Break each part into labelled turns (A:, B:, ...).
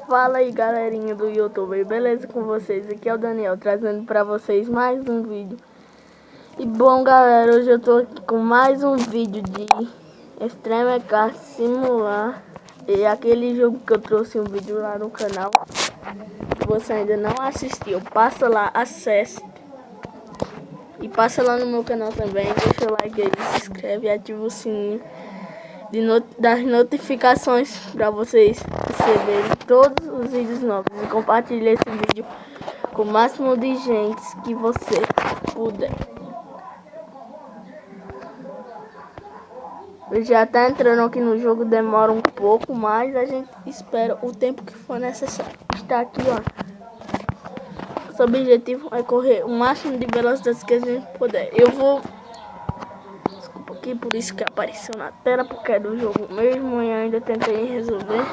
A: Fala aí, galerinha do YouTube, beleza com vocês? Aqui é o Daniel, trazendo pra vocês mais um vídeo. E bom, galera, hoje eu tô aqui com mais um vídeo de Extreme Car Simular. E aquele jogo que eu trouxe um vídeo lá no canal. Se você ainda não assistiu, passa lá, acesse. E passa lá no meu canal também, deixa o like aí, se inscreve e ativa o sininho das notificações para vocês receberem todos os vídeos novos. E compartilhe esse vídeo com o máximo de gente que você puder. Eu já tá entrando aqui no jogo, demora um pouco, mas a gente espera o tempo que for necessário. Está aqui, ó. Nosso objetivo é correr o máximo de velocidade que a gente puder. Eu vou... Desculpa aqui, por isso que apareceu na tela, porque é do jogo mesmo e ainda tentei resolver.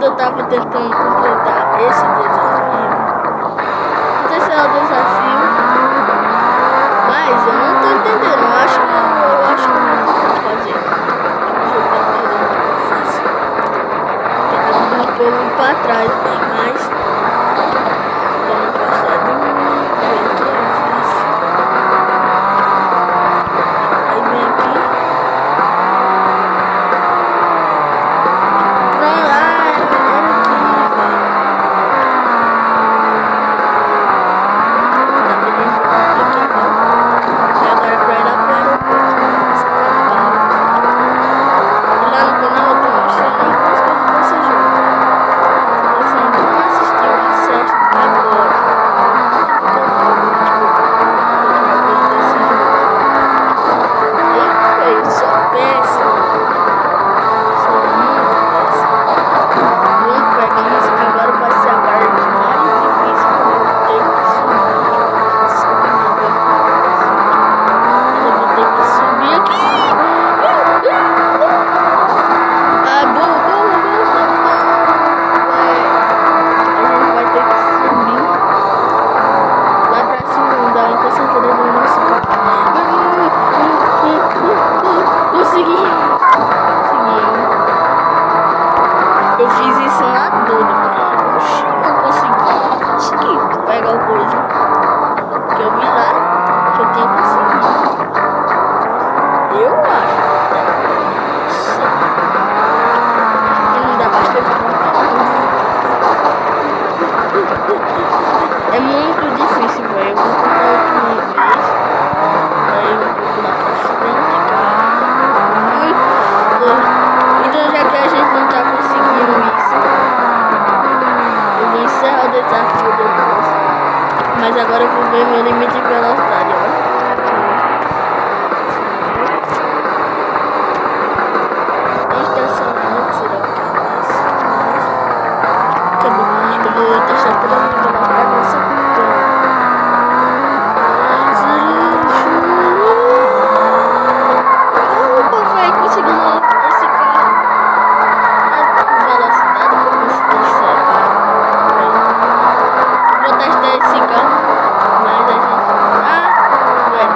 A: Eu tava tentando completar esse desafio. Não sei se é o desafio, mas eu não tô entendendo. Eu acho que eu vou tentar fazer. O jogo tá muito fácil. Tentando um pouco pra trás, mas vamos passar de mim. Aí vem aqui. Eu fiz isso na dúvida, eu consegui pegar o coisa que eu vi lá, que eu tinha conseguido. Eu acho. E não dá bastante confiança. É muito difícil, velho. Eu vou tentar a última vez. Aí eu vou pular pra frente, Então, já que a gente não tá conseguindo isso, eu vou encerrar o desafio depois. Mas agora eu vou ver meu limite de velocidade, ó. Estacionamento, será que é isso? Que eu vou testar toda a minha velocidade nessa câmera. Opa, vai conseguindo esse carro. A velocidade que eu consegui separar. Vou testar esse carro. Mas a gente... velho.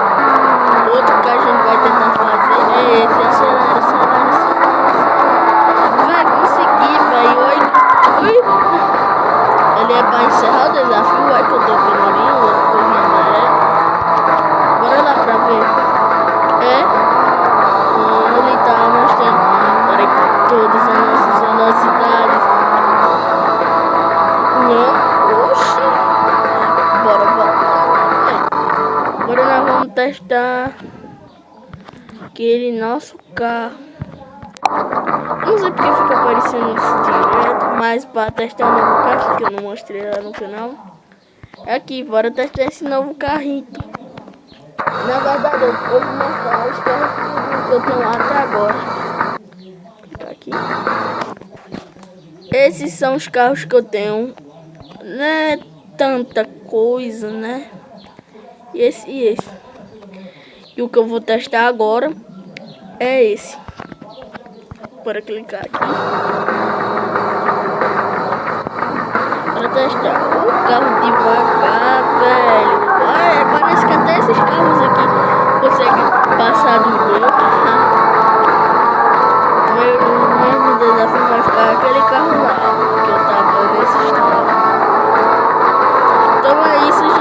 A: Outro que a gente vai tentar fazer é esse. Acelera. Vai conseguir, velho. Oi. Ele é pra encerrar o desafio. É que eu tô vendo ali. O outro coisinha amarela. Bora lá pra ver. Ele tá mostrando. Agora com todas as nossas velocidades. Não. Oxi. Bora voltar. Agora nós vamos testar. testar aquele nosso carro. Não sei porque fica aparecendo isso direto, mas para testar o novo carro, que eu não mostrei lá no canal. Aqui, bora testar esse novo carrito. Na verdade, eu vou mostrar os carros que eu tenho até agora. Vou aqui. Esses são os carros que eu tenho. Não é tanta coisa, né? Esse e esse. E o que eu vou testar agora é esse. Bora clicar aqui. Para testar o carro devagar, velho. Parece que até esses carros aqui conseguem passar do meu. Meu desafio vai ficar aquele carro lá que eu tava nesse estado. Então é isso, gente.